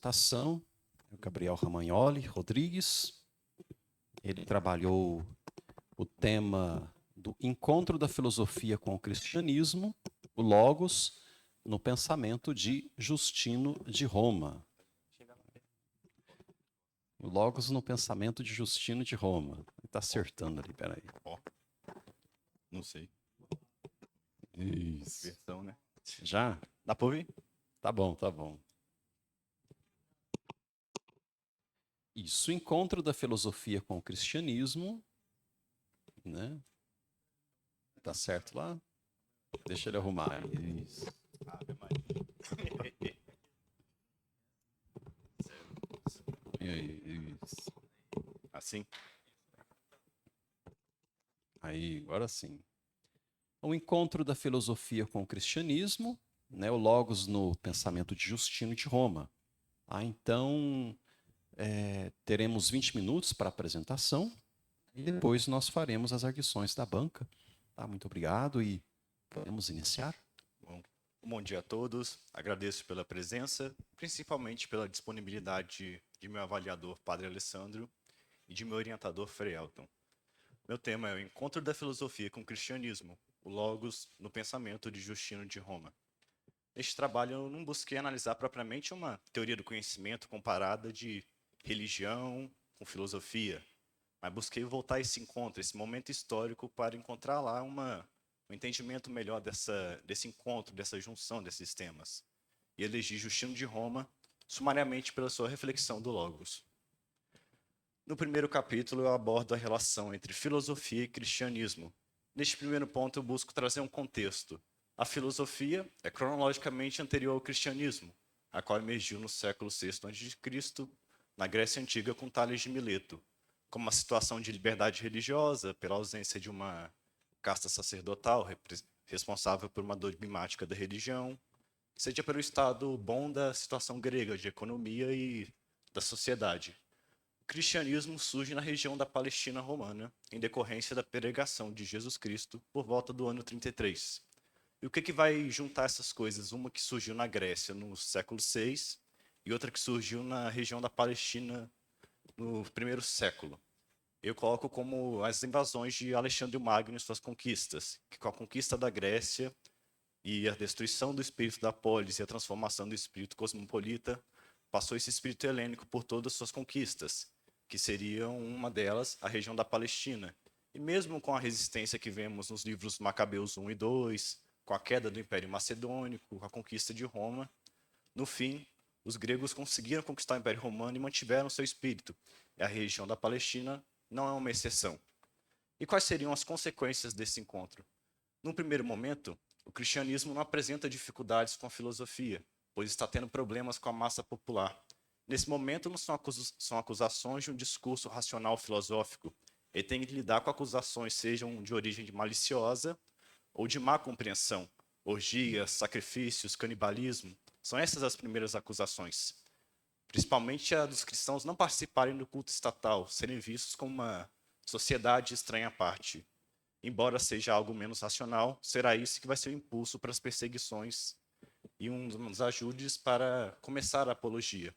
apresentação, o Gabriel Ramagnoli Rodrigues. Ele trabalhou o tema do encontro da filosofia com o cristianismo, o Logos, no pensamento de Justino de Roma. O Logos no pensamento de Justino de Roma. Ele está acertando ali, peraí. Não sei. Isso. Versão, né? Já? Dá pra ouvir? Tá bom, tá bom. Isso, o encontro da filosofia com o cristianismo, né? Tá certo lá? Deixa ele arrumar. Isso. Ave Maria. Isso. Assim? Aí, agora sim. O encontro da filosofia com o cristianismo, né? O Logos no pensamento de Justino de Roma. Então, teremos 20 minutos para a apresentação e depois nós faremos as arguições da banca. Tá? Muito obrigado e podemos iniciar. Bom dia a todos. Agradeço pela presença, principalmente pela disponibilidade de meu avaliador, Padre Alessandro, e de meu orientador, Frei Elton. Meu tema é o encontro da filosofia com o cristianismo, o Logos no pensamento de Justino de Roma. Neste trabalho, eu não busquei analisar propriamente uma teoria do conhecimento comparada de religião com filosofia, mas busquei voltar a esse encontro, esse momento histórico, para encontrar lá um entendimento melhor desse encontro, dessa junção desses temas. E elegi Justino de Roma, sumariamente pela sua reflexão do Logos. No primeiro capítulo, eu abordo a relação entre filosofia e cristianismo. Neste primeiro ponto, eu busco trazer um contexto. A filosofia é cronologicamente anterior ao cristianismo, a qual emergiu no século VI a.C., na Grécia Antiga, com Tales de Mileto, como uma situação de liberdade religiosa, pela ausência de uma casta sacerdotal responsável por uma dogmática da religião, seja pelo estado bom da situação grega de economia e da sociedade. O cristianismo surge na região da Palestina romana, em decorrência da pregação de Jesus Cristo por volta do ano 33. E o que vai juntar essas coisas? Uma que surgiu na Grécia no século VI e outra que surgiu na região da Palestina no primeiro século. Eu coloco como as invasões de Alexandre o Magno e suas conquistas, que com a conquista da Grécia e a destruição do espírito da polis e a transformação do espírito cosmopolita, passou esse espírito helênico por todas as suas conquistas, que seriam uma delas a região da Palestina. E mesmo com a resistência que vemos nos livros Macabeus 1 e 2, com a queda do Império Macedônico, com a conquista de Roma, no fim, os gregos conseguiram conquistar o Império Romano e mantiveram seu espírito. E a região da Palestina não é uma exceção. E quais seriam as consequências desse encontro? Num primeiro momento, o cristianismo não apresenta dificuldades com a filosofia, pois está tendo problemas com a massa popular. Nesse momento, não são acusações de um discurso racional filosófico. Ele tem que lidar com acusações, sejam de origem maliciosa ou de má compreensão. Orgias, sacrifícios, canibalismo. São essas as primeiras acusações. Principalmente a dos cristãos não participarem do culto estatal, serem vistos como uma sociedade estranha à parte. Embora seja algo menos racional, será isso que vai ser o impulso para as perseguições e um dos ajudes para começar a apologia.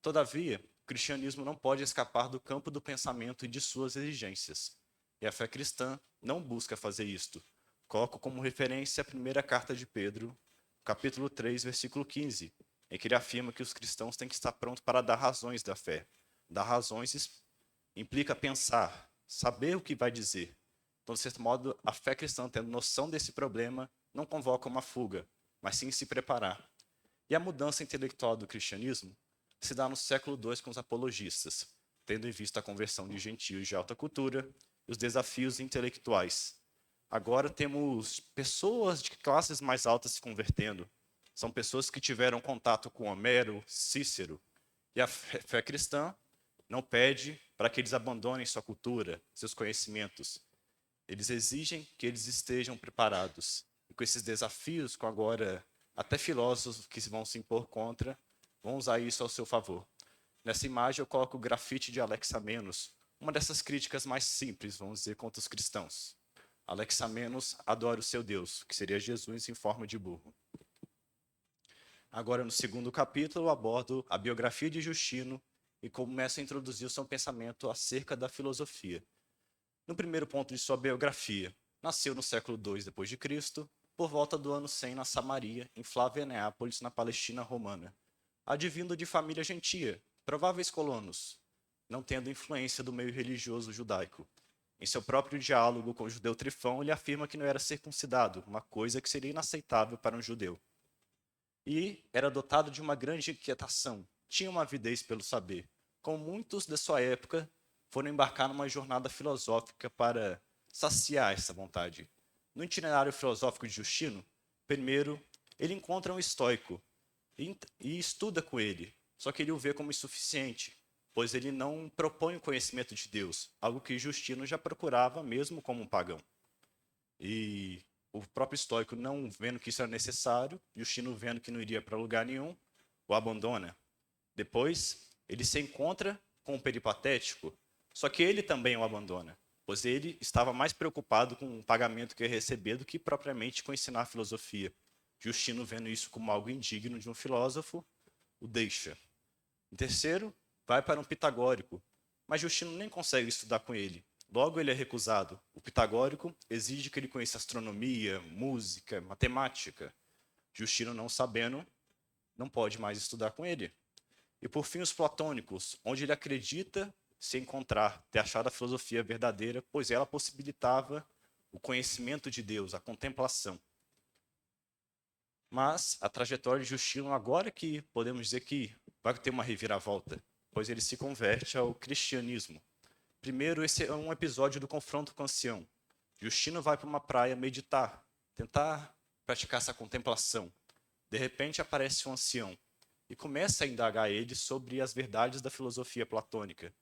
Todavia, o cristianismo não pode escapar do campo do pensamento e de suas exigências. E a fé cristã não busca fazer isto. Coloco como referência a primeira carta de Pedro, capítulo 3, versículo 15, em que ele afirma que os cristãos têm que estar prontos para dar razões da fé. Dar razões implica pensar, saber o que vai dizer. Então, de certo modo, a fé cristã, tendo noção desse problema, não convoca uma fuga, mas sim se preparar. E a mudança intelectual do cristianismo se dá no século II com os apologistas, tendo em vista a conversão de gentios de alta cultura e os desafios intelectuais. Agora temos pessoas de classes mais altas se convertendo. São pessoas que tiveram contato com Homero, Cícero. E a fé cristã não pede para que eles abandonem sua cultura, seus conhecimentos. Eles exigem que eles estejam preparados. E com esses desafios, com agora até filósofos que vão se impor contra, vão usar isso ao seu favor. Nessa imagem eu coloco o grafite de Alexamenos, uma dessas críticas mais simples, vamos dizer, contra os cristãos. Alexamenos adora o seu Deus, que seria Jesus em forma de burro. Agora, no segundo capítulo, eu abordo a biografia de Justino e começo a introduzir o seu pensamento acerca da filosofia. No primeiro ponto de sua biografia, nasceu no século II depois de Cristo, por volta do ano 100 na Samaria, em Flávia Neápolis, na Palestina romana. Advindo de família gentia, prováveis colonos, não tendo influência do meio religioso judaico. Em seu próprio diálogo com o judeu Trifão, ele afirma que não era circuncidado, uma coisa que seria inaceitável para um judeu. E era dotado de uma grande inquietação, tinha uma avidez pelo saber. Como muitos da sua época, foram embarcar numa jornada filosófica para saciar essa vontade. No itinerário filosófico de Justino, primeiro, ele encontra um estoico e estuda com ele, só que ele o vê como insuficiente, pois ele não propõe o conhecimento de Deus, algo que Justino já procurava mesmo como um pagão. E o próprio estoico, não vendo que isso era necessário, Justino vendo que não iria para lugar nenhum, o abandona. Depois, ele se encontra com o peripatético, só que ele também o abandona, pois ele estava mais preocupado com o pagamento que ia receber do que propriamente com ensinar filosofia. Justino, vendo isso como algo indigno de um filósofo, o deixa. Em terceiro, vai para um pitagórico, mas Justino nem consegue estudar com ele. Logo, ele é recusado. O pitagórico exige que ele conheça astronomia, música, matemática. Justino, não sabendo, não pode mais estudar com ele. E por fim, os platônicos, onde ele acredita se encontrar, ter achado a filosofia verdadeira, pois ela possibilitava o conhecimento de Deus, a contemplação. Mas a trajetória de Justino, agora que podemos dizer que vai ter uma reviravolta, pois ele se converte ao cristianismo. Primeiro, esse é um episódio do confronto com o ancião. Justino vai para uma praia meditar, tentar praticar essa contemplação. De repente aparece um ancião e começa a indagar ele sobre as verdades da filosofia platônica.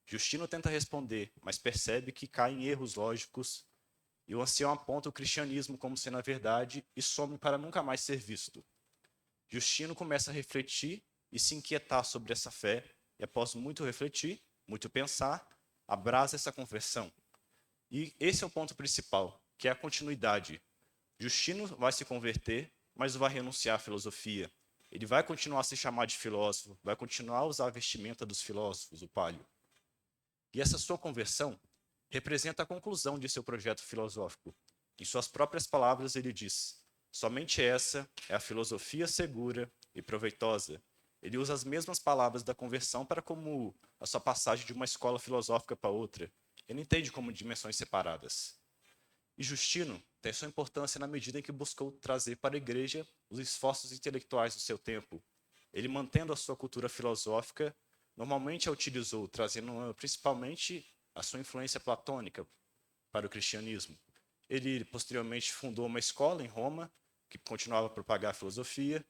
Justino tenta responder, mas percebe que cai em erros lógicos e o ancião aponta o cristianismo como sendo a verdade e some para nunca mais ser visto. Justino começa a refletir e se inquietar sobre essa fé, e após muito refletir, muito pensar, abraça essa conversão. E esse é o ponto principal, que é a continuidade. Justino vai se converter, mas vai renunciar à filosofia. Ele vai continuar a se chamar de filósofo, vai continuar a usar a vestimenta dos filósofos, o palio. E essa sua conversão representa a conclusão de seu projeto filosófico. Em suas próprias palavras, ele diz: somente essa é a filosofia segura e proveitosa. Ele usa as mesmas palavras da conversão para como a sua passagem de uma escola filosófica para outra. Ele entende como dimensões separadas. E Justino tem sua importância na medida em que buscou trazer para a igreja os esforços intelectuais do seu tempo. Ele, mantendo a sua cultura filosófica, normalmente a utilizou, trazendo principalmente a sua influência platônica para o cristianismo. Ele, posteriormente, fundou uma escola em Roma, que continuava a propagar a filosofia,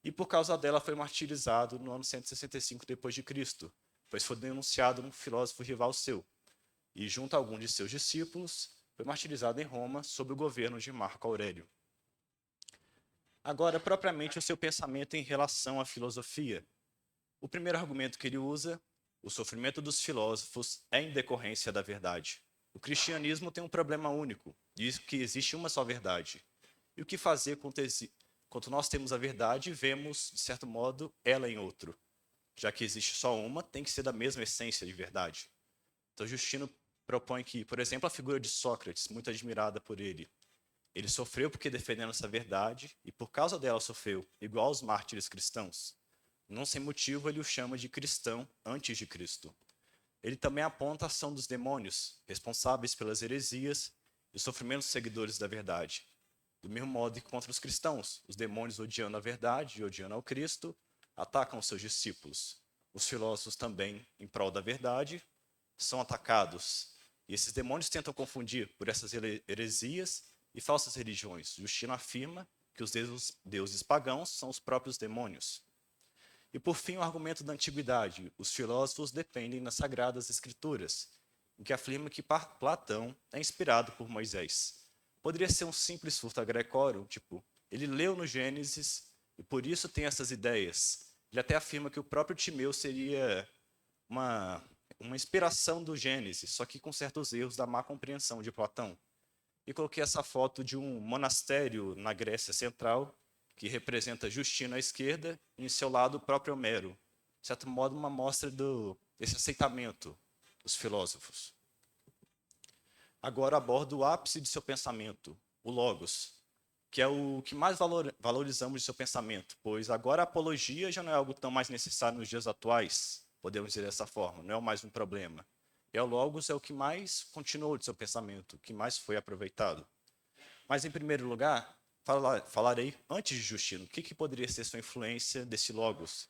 e por causa dela foi martirizado no ano 165 d.C., pois foi denunciado um filósofo rival seu. E, junto a algum de seus discípulos, foi martirizado em Roma sob o governo de Marco Aurélio. Agora, propriamente, o seu pensamento em relação à filosofia. O primeiro argumento que ele usa: o sofrimento dos filósofos é em decorrência da verdade. O cristianismo tem um problema único, diz que existe uma só verdade. E o que fazer quando nós temos a verdade e vemos, de certo modo, ela em outro? Já que existe só uma, tem que ser da mesma essência de verdade. Então, Justino propõe que, por exemplo, a figura de Sócrates, muito admirada por ele, ele sofreu porque defendendo essa verdade e por causa dela sofreu, igual aos mártires cristãos. Não sem motivo ele o chama de cristão antes de Cristo. Ele também aponta a ação dos demônios, responsáveis pelas heresias e o sofrimento dos seguidores da verdade. Do mesmo modo que contra os cristãos, os demônios, odiando a verdade e odiando ao Cristo, atacam os seus discípulos. Os filósofos também, em prol da verdade, são atacados. E esses demônios tentam confundir por essas heresias e falsas religiões. Justino afirma que os deuses pagãos são os próprios demônios. E, por fim, o argumento da antiguidade. Os filósofos dependem das sagradas escrituras, em que afirma que Platão é inspirado por Moisés. Poderia ser um simples furto a Gregório, tipo, ele leu no Gênesis e por isso tem essas ideias. Ele até afirma que o próprio Timeu seria uma inspiração do Gênesis, só que com certos erros da má compreensão de Platão. E coloquei essa foto de um monastério na Grécia Central, que representa Justino à esquerda, e em seu lado o próprio Homero. De certo modo, uma amostra desse aceitamento dos filósofos. Agora aborda o ápice de seu pensamento, o Logos, que é o que mais valorizamos de seu pensamento, pois agora a apologia já não é algo tão mais necessário nos dias atuais, podemos dizer dessa forma, não é mais um problema. E o Logos é o que mais continuou de seu pensamento, o que mais foi aproveitado. Mas, em primeiro lugar, falarei antes de Justino, o que poderia ser sua influência desse Logos?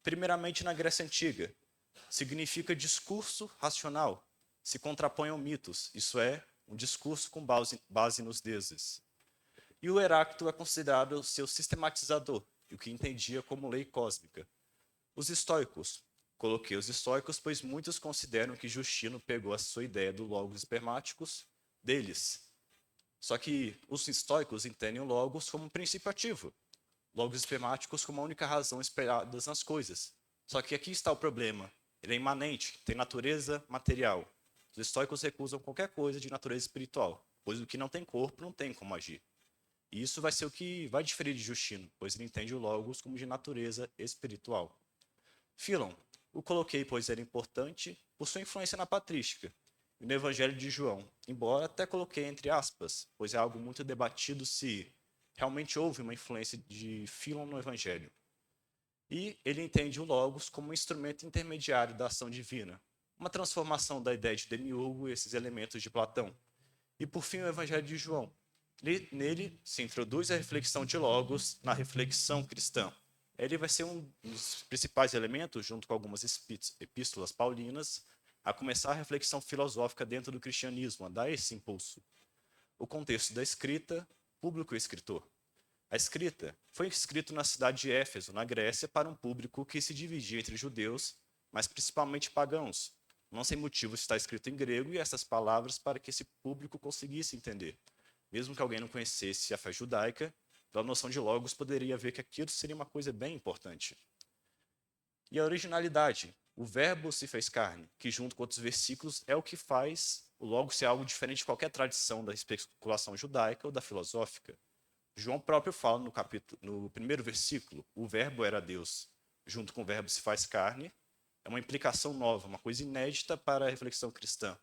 Primeiramente, na Grécia Antiga, significa discurso racional, se contrapõe ao mitos, isso é, um discurso com base nos deuses. E o Heráclito é considerado seu sistematizador, o que entendia como lei cósmica. Os estoicos. Coloquei os estoicos, pois muitos consideram que Justino pegou a sua ideia do logos espermáticos deles. Só que os estoicos entendem o logos como um princípio ativo, logos espermáticos como a única razão esperada nas coisas. Só que aqui está o problema. Ele é imanente, tem natureza material. Os estoicos recusam qualquer coisa de natureza espiritual, pois o que não tem corpo não tem como agir. E isso vai ser o que vai diferir de Justino, pois ele entende o logos como de natureza espiritual. Philon, o coloquei pois era importante por sua influência na patrística e no Evangelho de João, embora até coloquei entre aspas, pois é algo muito debatido se realmente houve uma influência de Philon no Evangelho. E ele entende o logos como um instrumento intermediário da ação divina, uma transformação da ideia de demiurgo e esses elementos de Platão. E por fim o Evangelho de João. Nele se introduz a reflexão de logos na reflexão cristã. Ele vai ser um dos principais elementos, junto com algumas epístolas paulinas, a começar a reflexão filosófica dentro do cristianismo, a dar esse impulso. O contexto da escrita, público e escritor. A escrita foi escrita na cidade de Éfeso, na Grécia, para um público que se dividia entre judeus, mas principalmente pagãos. Não sem motivo está escrito em grego e essas palavras para que esse público conseguisse entender. Mesmo que alguém não conhecesse a fé judaica, pela noção de logos poderia ver que aquilo seria uma coisa bem importante. E a originalidade, o verbo se fez carne, que junto com outros versículos é o que faz o logos ser algo diferente de qualquer tradição da especulação judaica ou da filosófica. João próprio fala no primeiro versículo, o verbo era Deus, junto com o verbo se faz carne, é uma implicação nova, uma coisa inédita para a reflexão cristã,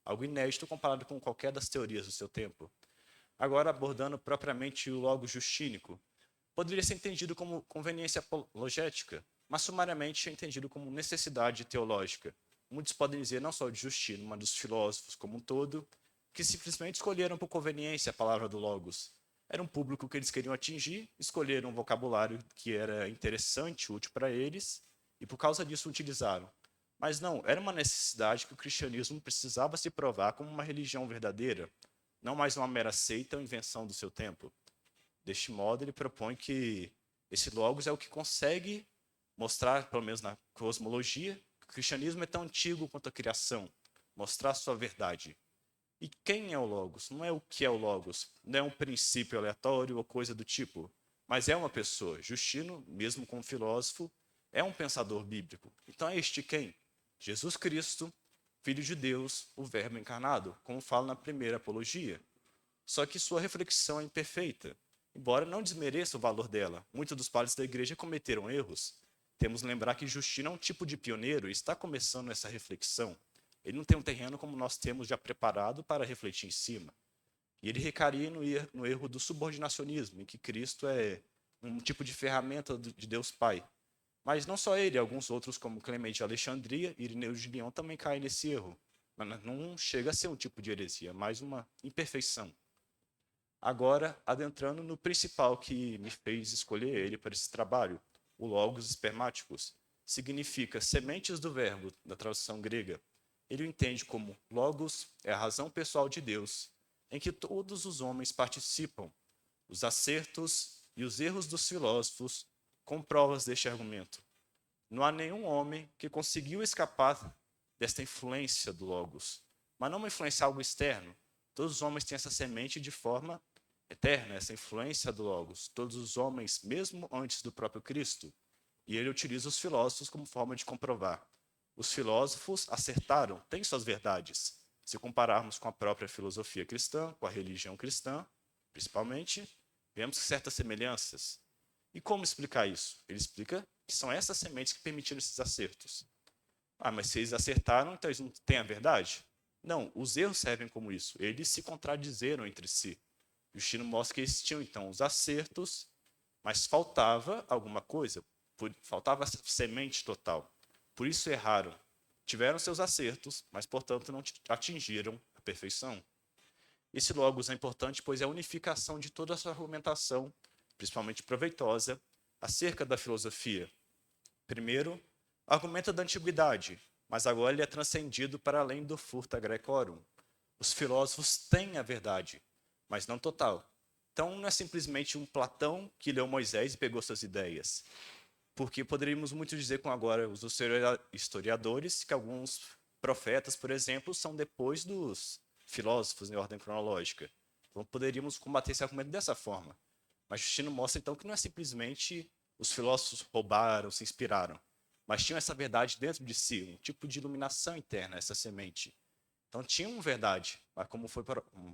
algo inédito comparado com qualquer das teorias do seu tempo. Agora, abordando propriamente o logos justínico, poderia ser entendido como conveniência apologética, mas sumariamente é entendido como necessidade teológica. Muitos podem dizer, não só de Justino, mas dos filósofos como um todo, que simplesmente escolheram por conveniência a palavra do logos. Era um público que eles queriam atingir, escolheram um vocabulário que era interessante, útil para eles, e por causa disso utilizaram. Mas não, era uma necessidade que o cristianismo precisava se provar como uma religião verdadeira, não mais uma mera seita ou invenção do seu tempo. Deste modo, ele propõe que esse logos é o que consegue mostrar, pelo menos na cosmologia, que o cristianismo é tão antigo quanto a criação, mostrar sua verdade. E quem é o logos? Não é o que é o logos, não é um princípio aleatório ou coisa do tipo, mas é uma pessoa. Justino, mesmo como filósofo, é um pensador bíblico. Então é este quem? Jesus Cristo, Filho de Deus, o Verbo encarnado, como fala na primeira apologia. Só que sua reflexão é imperfeita, embora não desmereça o valor dela. Muitos dos padres da igreja cometeram erros. Temos que lembrar que Justino é um tipo de pioneiro e está começando essa reflexão. Ele não tem um terreno como nós temos já preparado para refletir em cima. E ele recaria no erro do subordinacionismo, em que Cristo é um tipo de ferramenta de Deus Pai. Mas não só ele, alguns outros, como Clemente de Alexandria e Irineu de Lyon, também caem nesse erro. Mas não chega a ser um tipo de heresia, mais uma imperfeição. Agora, adentrando no principal que me fez escolher ele para esse trabalho, o logos espermáticos, significa sementes do verbo, da tradução grega. Ele o entende como logos é a razão pessoal de Deus, em que todos os homens participam. Os acertos e os erros dos filósofos com provas deste argumento. Não há nenhum homem que conseguiu escapar desta influência do logos, mas não uma influência algo externo. Todos os homens têm essa semente de forma eterna, essa influência do logos. Todos os homens, mesmo antes do próprio Cristo. E ele utiliza os filósofos como forma de comprovar. Os filósofos acertaram, têm suas verdades. Se compararmos com a própria filosofia cristã, com a religião cristã, principalmente, vemos certas semelhanças. E como explicar isso? Ele explica que são essas sementes que permitiram esses acertos. Ah, mas se eles acertaram, então eles não têm a verdade? Não, os erros servem como isso. Eles se contradizeram entre si. Justino mostra que eles tinham, então, os acertos, mas faltava alguma coisa. Faltava a semente total. Por isso erraram. Tiveram seus acertos, mas, portanto, não atingiram a perfeição. Esse logos é importante, pois é a unificação de toda essa argumentação, principalmente proveitosa, acerca da filosofia. Primeiro, argumenta da antiguidade, mas agora ele é transcendido para além do furta Grecorum. Os filósofos têm a verdade, mas não total. Então, não é simplesmente um Platão que leu Moisés e pegou suas ideias. Porque poderíamos muito dizer com agora os historiadores que alguns profetas, por exemplo, são depois dos filósofos em ordem cronológica. Então, poderíamos combater esse argumento dessa forma. Mas Justino mostra, então, que não é simplesmente os filósofos roubaram, se inspiraram, mas tinham essa verdade dentro de si, um tipo de iluminação interna, essa semente. Então, tinham verdade, mas como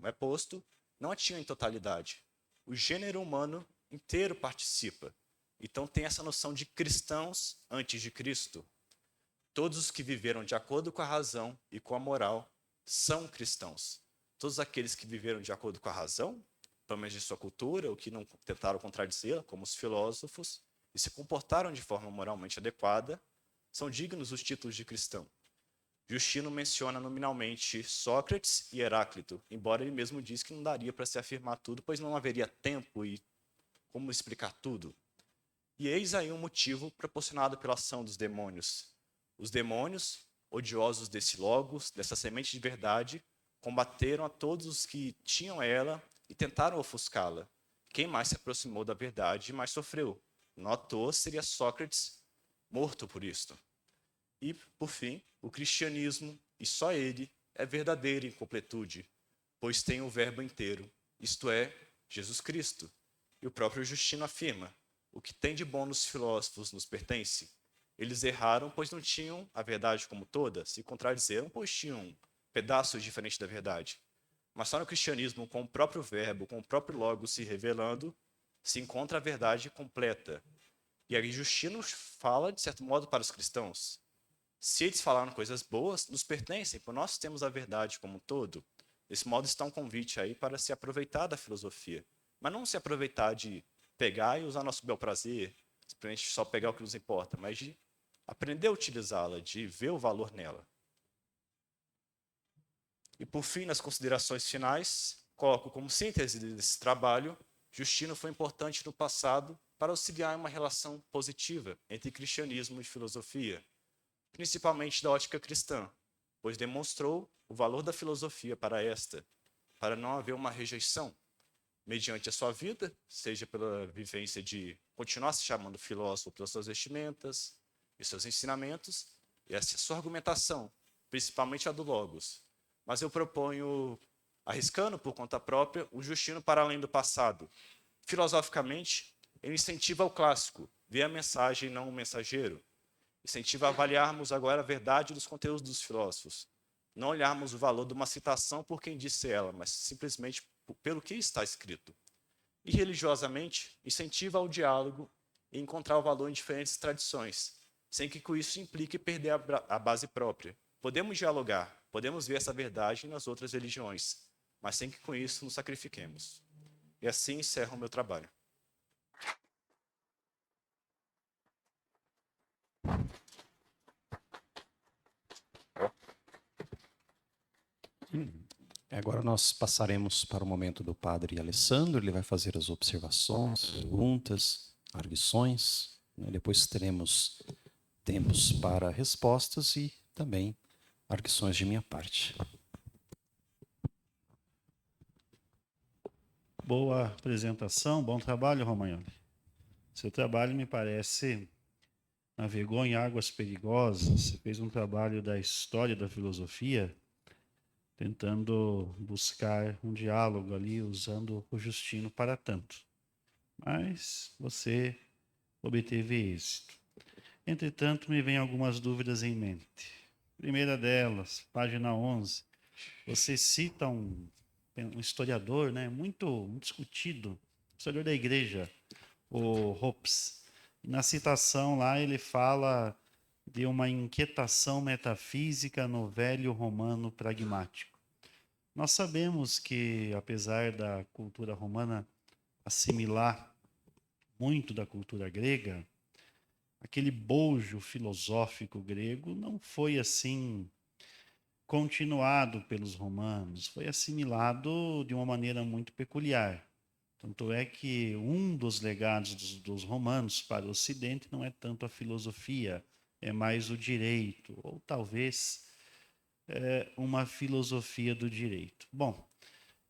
é posto, não a tinham em totalidade. O gênero humano inteiro participa. Então, tem essa noção de cristãos antes de Cristo. Todos os que viveram de acordo com a razão e com a moral são cristãos. Todos aqueles que viveram de acordo com a razão, pelo menos de sua cultura, ou que não tentaram contradizê-la, como os filósofos, e se comportaram de forma moralmente adequada, são dignos dos títulos de cristão. Justino menciona nominalmente Sócrates e Heráclito, embora ele mesmo diz que não daria para se afirmar tudo, pois não haveria tempo e como explicar tudo. E eis aí um motivo proporcionado pela ação dos demônios. Os demônios, odiosos desse logos, dessa semente de verdade, combateram a todos os que tinham ela e tentaram ofuscá-la. Quem mais se aproximou da verdade, mais sofreu. Não à toa seria Sócrates morto por isto. E, por fim, o cristianismo, e só ele, é verdadeiro em completude, pois tem o verbo inteiro, isto é, Jesus Cristo. E o próprio Justino afirma: o que tem de bom nos filósofos nos pertence. Eles erraram, pois não tinham a verdade como toda, se contradizeram, pois tinham pedaços diferentes da verdade. Mas só no cristianismo, com o próprio verbo, com o próprio logo se revelando, se encontra a verdade completa. E aí Justino fala, de certo modo, para os cristãos. Se eles falaram coisas boas, nos pertencem, pois nós temos a verdade como um todo. Desse modo está um convite aí para se aproveitar da filosofia. Mas não se aproveitar de pegar e usar nosso bel prazer, simplesmente só pegar o que nos importa, mas de aprender a utilizá-la, de ver o valor nela. E por fim, nas considerações finais, coloco como síntese desse trabalho, Justino foi importante no passado para auxiliar em uma relação positiva entre cristianismo e filosofia, principalmente da ótica cristã, pois demonstrou o valor da filosofia para esta, para não haver uma rejeição, mediante a sua vida, seja pela vivência de continuar se chamando filósofo pelas suas vestimentas e seus ensinamentos, e essa sua argumentação, principalmente a do Logos. Mas eu proponho, arriscando por conta própria, o Justino para além do passado. Filosoficamente, ele incentiva o clássico, ver a mensagem e não o mensageiro. Incentiva a avaliarmos agora a verdade dos conteúdos dos filósofos. Não olharmos o valor de uma citação por quem disse ela, mas simplesmente pelo que está escrito. E religiosamente, incentiva ao diálogo e encontrar o valor em diferentes tradições, sem que com isso implique perder a base própria. Podemos dialogar, podemos ver essa verdade nas outras religiões, mas sem que com isso nos sacrifiquemos. E assim encerro o meu trabalho. Agora nós passaremos para o momento do Padre Alessandro, ele vai fazer as observações, perguntas, arguições, né? Depois teremos tempos para respostas e também arguições de minha parte. Boa apresentação, bom trabalho, Romagnoli. Seu trabalho me parece navegou em águas perigosas, você fez um trabalho da história da filosofia, tentando buscar um diálogo ali, usando o Justino para tanto. Mas você obteve êxito. Entretanto, me vêm algumas dúvidas em mente. Primeira delas, página 11, você cita um historiador, né, muito discutido, historiador da igreja, o Hobbes. Na citação lá ele fala de uma inquietação metafísica no velho romano pragmático. Nós sabemos que, apesar da cultura romana assimilar muito da cultura grega, aquele bojo filosófico grego não foi assim continuado pelos romanos, foi assimilado de uma maneira muito peculiar. Tanto é que um dos legados dos romanos para o Ocidente não é tanto a filosofia, é mais o direito, ou talvez uma filosofia do direito. Bom,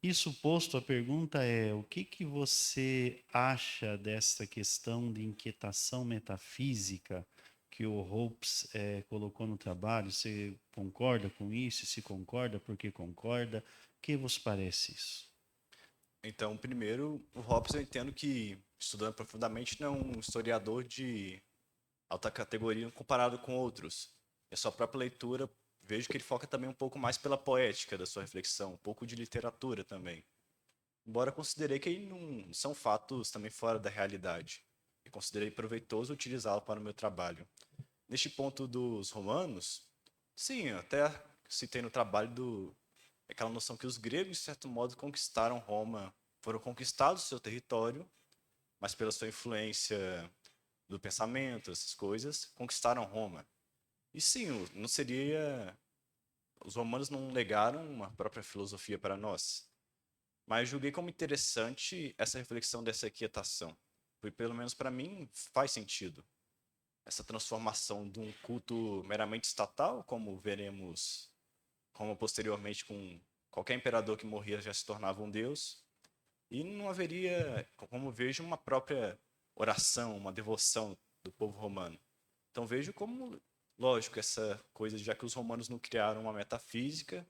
isso posto, a pergunta é: o que você acha dessa questão de inquietação metafísica que o Hobbes colocou no trabalho? Você concorda com isso? Se concorda, por que concorda? O que vos parece isso? Então, primeiro, o Hobbes eu entendo que, estudando profundamente, não é um historiador de alta categoria comparado com outros. É sua própria leitura, vejo que ele foca também um pouco mais pela poética da sua reflexão, um pouco de literatura também. Embora considerei que não são fatos também fora da realidade. E considerei proveitoso utilizá-lo para o meu trabalho. Neste ponto dos romanos, sim, eu até citei no trabalho aquela noção que os gregos, de certo modo, conquistaram Roma, foram conquistados o seu território, mas pela sua influência do pensamento, essas coisas, conquistaram Roma. E sim, não seria. Os romanos não legaram uma própria filosofia para nós. Mas julguei como interessante essa reflexão dessa quietação. Porque, pelo menos para mim, faz sentido. Essa transformação de um culto meramente estatal, como veremos Roma posteriormente com qualquer imperador que morria já se tornava um deus, e não haveria, como vejo, uma própria oração, uma devoção do povo romano. Então vejo como lógico essa coisa, já que os romanos não criaram uma metafísica,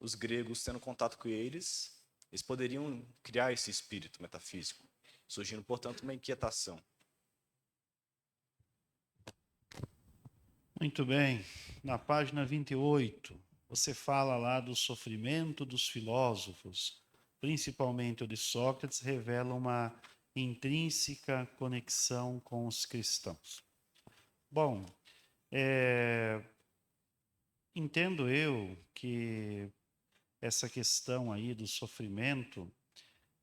os gregos tendo contato com eles poderiam criar esse espírito metafísico, surgindo, portanto, uma inquietação. Muito bem. Na página 28, você fala lá do sofrimento dos filósofos, principalmente o de Sócrates, revela uma intrínseca conexão com os cristãos. Bom, entendo eu que essa questão aí do sofrimento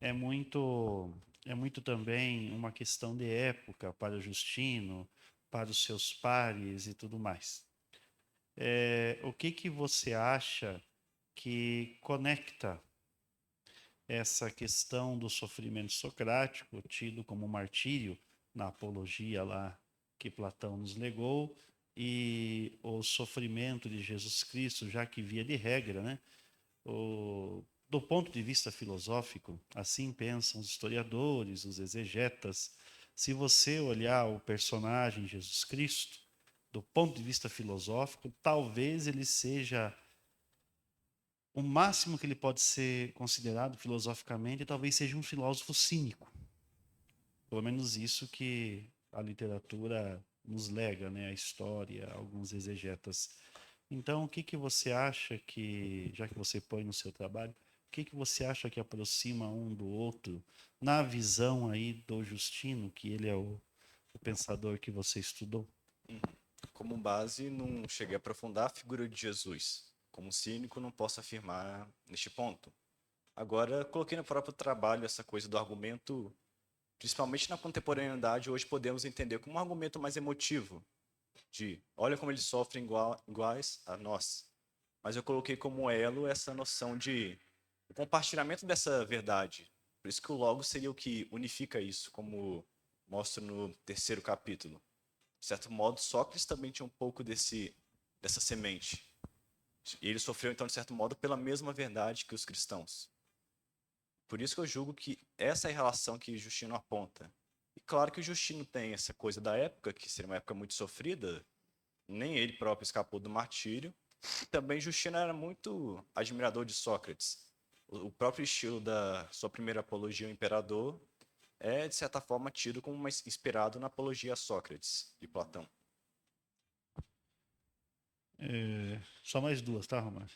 é muito também uma questão de época para Justino, para os seus pares e tudo mais. O que você acha que conecta essa questão do sofrimento socrático, tido como martírio na apologia lá que Platão nos legou, e o sofrimento de Jesus Cristo, já que via de regra, né, do ponto de vista filosófico, assim pensam os historiadores, os exegetas. Se você olhar o personagem Jesus Cristo, do ponto de vista filosófico, talvez ele seja o máximo que ele pode ser considerado filosoficamente, talvez seja um filósofo cínico. Pelo menos isso que a literatura nos lega, né? A história, alguns exegetas. Então, o que você acha que, já que você põe no seu trabalho, o que você acha que aproxima um do outro na visão aí do Justino, que ele é o pensador que você estudou? Como base, não cheguei a aprofundar a figura de Jesus. Como cínico, não posso afirmar neste ponto. Agora, coloquei no próprio trabalho essa coisa do argumento, principalmente na contemporaneidade, hoje podemos entender como um argumento mais emotivo, de olha como eles sofrem iguais a nós. Mas eu coloquei como elo essa noção de o compartilhamento dessa verdade. Por isso que o Logos seria o que unifica isso, como mostro no terceiro capítulo. De certo modo, Sócrates também tinha um pouco dessa semente. E ele sofreu, então, de certo modo, pela mesma verdade que os cristãos. Por isso que eu julgo que essa é a relação que Justino aponta. E claro que o Justino tem essa coisa da época, que seria uma época muito sofrida, nem ele próprio escapou do martírio. E também Justino era muito admirador de Sócrates. O próprio estilo da sua primeira apologia ao imperador é, de certa forma, tido como inspirado na apologia a Sócrates, de Platão. Só mais duas, tá, Romário?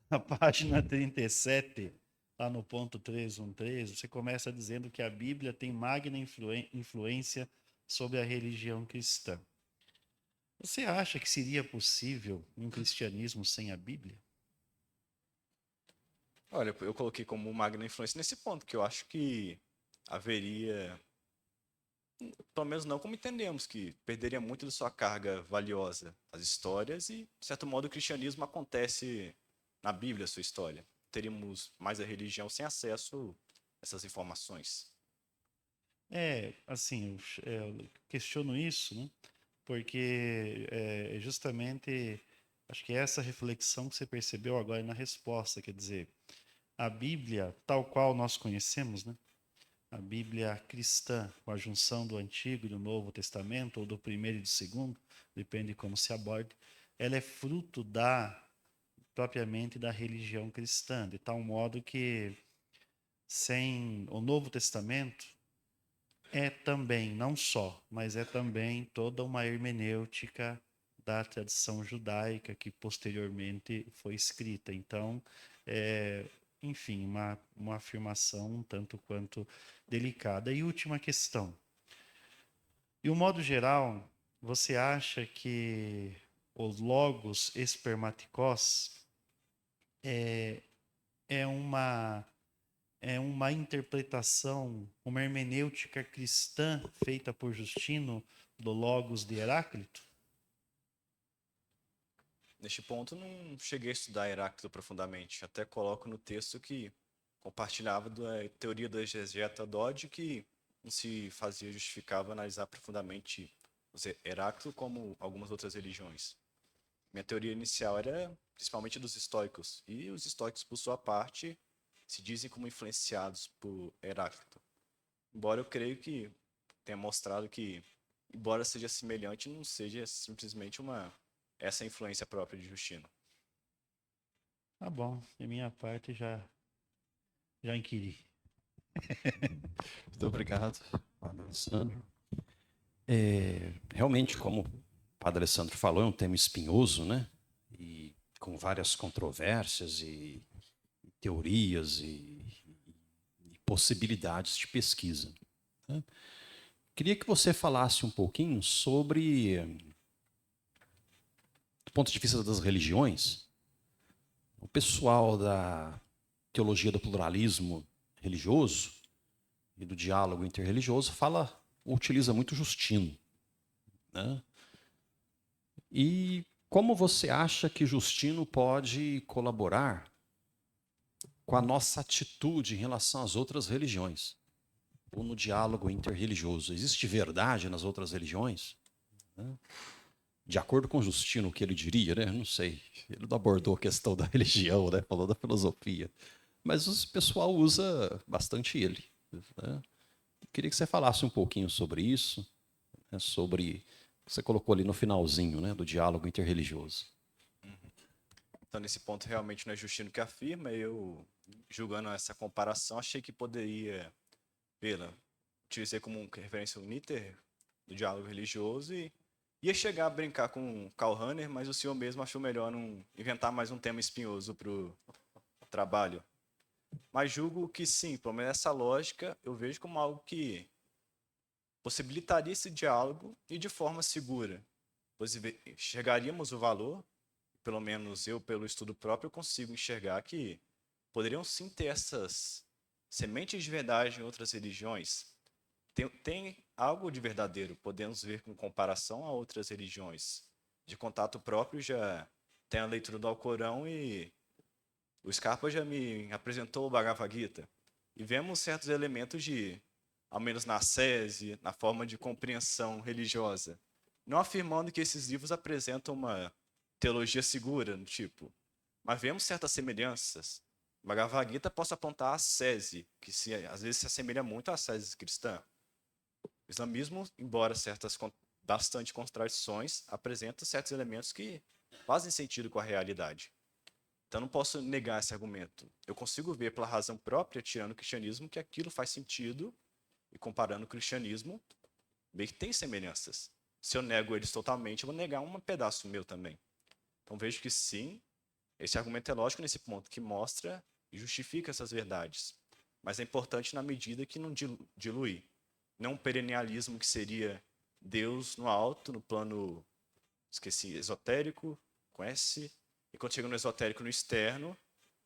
Na página 37, lá no ponto 313, você começa dizendo que a Bíblia tem magna influência sobre a religião cristã. Você acha que seria possível um cristianismo sem a Bíblia? Olha, eu coloquei como magna influência nesse ponto, que eu acho que haveria, pelo menos não como entendemos, que perderia muito de sua carga valiosa as histórias e, de certo modo, o cristianismo acontece na Bíblia, a sua história. Teríamos mais a religião sem acesso a essas informações. Assim, eu questiono isso, né? Porque justamente acho que é essa reflexão que você percebeu agora na resposta, quer dizer, a Bíblia, tal qual nós conhecemos, né? A Bíblia cristã, com a junção do Antigo e do Novo Testamento, ou do primeiro e do segundo, depende de como se aborde, ela é fruto propriamente da religião cristã, de tal modo que sem o Novo Testamento é também, não só, mas é também toda uma hermenêutica da tradição judaica que posteriormente foi escrita. Então, é, enfim, uma afirmação um tanto quanto delicada. E última questão. De um modo geral, você acha que o logos espermaticós é uma é uma interpretação, uma hermenêutica cristã feita por Justino do Logos de Heráclito? Neste ponto, não cheguei a estudar Heráclito profundamente. Até coloco no texto que compartilhava da teoria do exegeta Dodge, que não se fazia justificava analisar profundamente Heráclito como algumas outras religiões. Minha teoria inicial era principalmente dos estoicos, e os estoicos, por sua parte, se dizem como influenciados por Heráclito. Embora eu creio que tenha mostrado que, embora seja semelhante, não seja simplesmente essa influência própria de Justino. Tá bom, de minha parte já inquiri. Muito obrigado, Padre Alessandro. Realmente, como o Padre Alessandro falou, é um tema espinhoso, né? E com várias controvérsias e teorias e possibilidades de pesquisa, né? Queria que você falasse um pouquinho sobre, do ponto de vista das religiões, o pessoal da teologia do pluralismo religioso e do diálogo interreligioso utiliza muito Justino, né? E como você acha que Justino pode colaborar com a nossa atitude em relação às outras religiões, ou no diálogo interreligioso? Existe verdade nas outras religiões? Né? De acordo com Justino, o que ele diria, né? Não sei. Ele não abordou a questão da religião, né? Falou da filosofia. Mas o pessoal usa bastante ele, né? Queria que você falasse um pouquinho sobre isso, né? Sobre o que você colocou ali no finalzinho, né? Do diálogo interreligioso. Então, nesse ponto, realmente não é Justino que afirma. Eu, julgando essa comparação, achei que poderia vê-la. Utilizei como referência o Nietzsche, do diálogo religioso, e ia chegar a brincar com Karl Rahner, mas o senhor mesmo achou melhor não inventar mais um tema espinhoso para o trabalho. Mas julgo que sim, pelo menos essa lógica eu vejo como algo que possibilitaria esse diálogo e de forma segura. Pois enxergaríamos o valor, pelo menos eu, pelo estudo próprio, consigo enxergar que poderiam sim ter essas sementes de verdade em outras religiões. Tem algo de verdadeiro, podemos ver com comparação a outras religiões. De contato próprio, já tem a leitura do Alcorão e o Scarpa já me apresentou o Bhagavad Gita. E vemos certos elementos ao menos na sese, na forma de compreensão religiosa. Não afirmando que esses livros apresentam uma teologia segura, do tipo, mas vemos certas semelhanças. O Bhagavad Gita posso apontar a sese, que às vezes se assemelha muito à sese cristã. O islamismo, embora bastante contradições, apresenta certos elementos que fazem sentido com a realidade. Então não posso negar esse argumento. Eu consigo ver pela razão própria, tirando o cristianismo, que aquilo faz sentido e comparando o cristianismo, bem que tem semelhanças. Se eu nego eles totalmente, eu vou negar um pedaço meu também. Então vejo que sim, esse argumento é lógico nesse ponto, que mostra e justifica essas verdades, mas é importante na medida que não dilui. Não um perennialismo que seria Deus no alto, no plano, esqueci, esotérico, com S, e quando chega no esotérico no externo,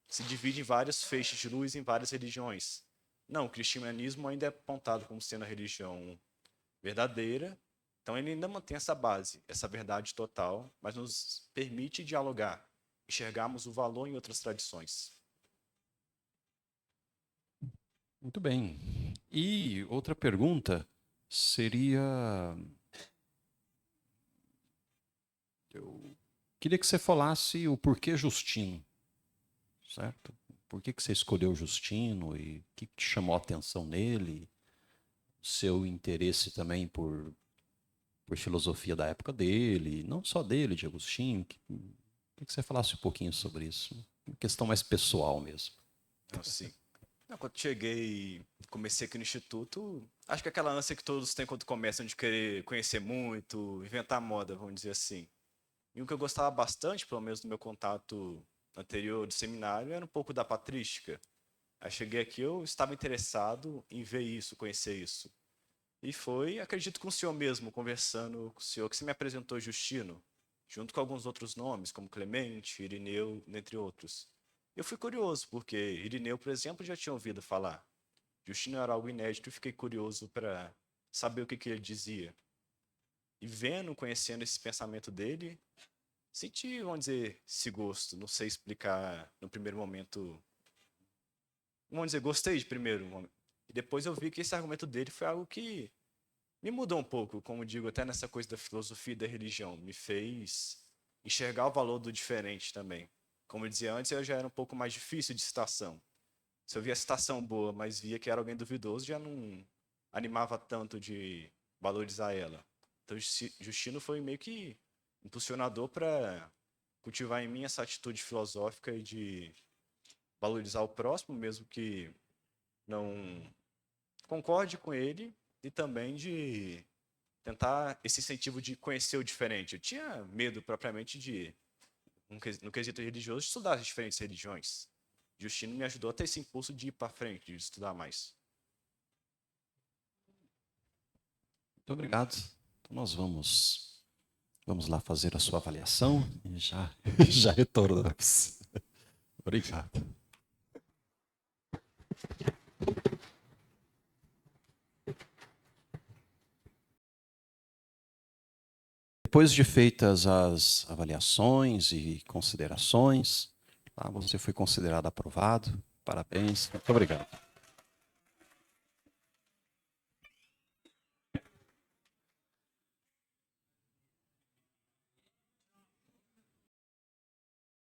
se divide em vários feixes de luz em várias religiões. Não, o cristianismo ainda é apontado como sendo a religião verdadeira, então ele ainda mantém essa base, essa verdade total, mas nos permite dialogar, enxergarmos o valor em outras tradições. Muito bem. E outra pergunta seria... Eu queria que você falasse o porquê Justino, certo? Por que você escolheu Justino e o que te chamou a atenção nele? Seu interesse também por filosofia da época dele, não só dele, de Agostinho. Queria que você falasse um pouquinho sobre isso. Uma questão mais pessoal mesmo. Não, sim. Não, quando cheguei, comecei aqui no Instituto, acho que aquela ânsia que todos têm quando começam de querer conhecer muito, inventar moda, vamos dizer assim. E o que eu gostava bastante, pelo menos no meu contato anterior do seminário, era um pouco da patrística. Aí cheguei aqui, eu estava interessado em ver isso, conhecer isso. E foi, acredito, com o senhor mesmo, conversando com o senhor, que você me apresentou Justino, junto com alguns outros nomes, como Clemente, Irineu, entre outros. Eu fui curioso, porque Irineu, por exemplo, já tinha ouvido falar. Justino era algo inédito e fiquei curioso para saber o que ele dizia. E vendo, conhecendo esse pensamento dele, senti, vamos dizer, esse gosto. Não sei explicar no primeiro momento. Vamos dizer, gostei de primeiro momento. E depois eu vi que esse argumento dele foi algo que me mudou um pouco, como digo, até nessa coisa da filosofia e da religião. Me fez enxergar o valor do diferente também. Como eu dizia antes, eu já era um pouco mais difícil de citação. Se eu via a citação boa, mas via que era alguém duvidoso, já não animava tanto de valorizar ela. Então, Justino foi meio que impulsionador para cultivar em mim essa atitude filosófica e de valorizar o próximo, mesmo que não concorde com ele, e também de tentar esse incentivo de conhecer o diferente. Eu tinha medo propriamente de, no quesito religioso, de estudar as diferentes religiões. Justino me ajudou a ter esse impulso de ir para frente, de estudar mais. Muito obrigado. Então nós vamos lá fazer a sua avaliação e já retornamos. Obrigado. Depois de feitas as avaliações e considerações, você foi considerado aprovado. Parabéns. Muito obrigado.